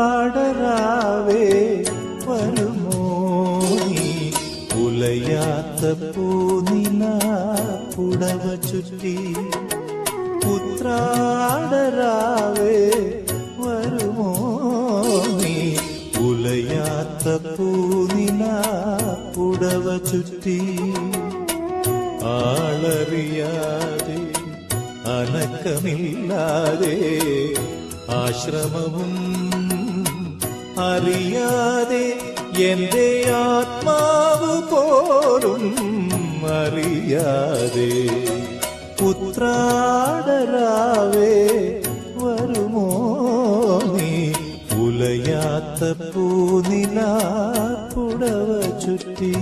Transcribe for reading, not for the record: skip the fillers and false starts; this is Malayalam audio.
ഉത്രാടരാവേ വരുമോ നീ ഉലയാത്ത പൂനില പുടവ ചുറ്റി ഉത്രാടരാവേ വരുമോ നീ ഉലയാത്ത പൂനില പുടവ ചുറ്റി ആളറിയാതെ അനക്കമില്ലാതെ ആശ്രമവും അറിയാതെ എന്റെ ആത്മാവ് പോലും അറിയാതെ ഉത്രാടരാവേ വരുമോ നീ ഉലയാത്ത പൂനില പുടവ ചുറ്റി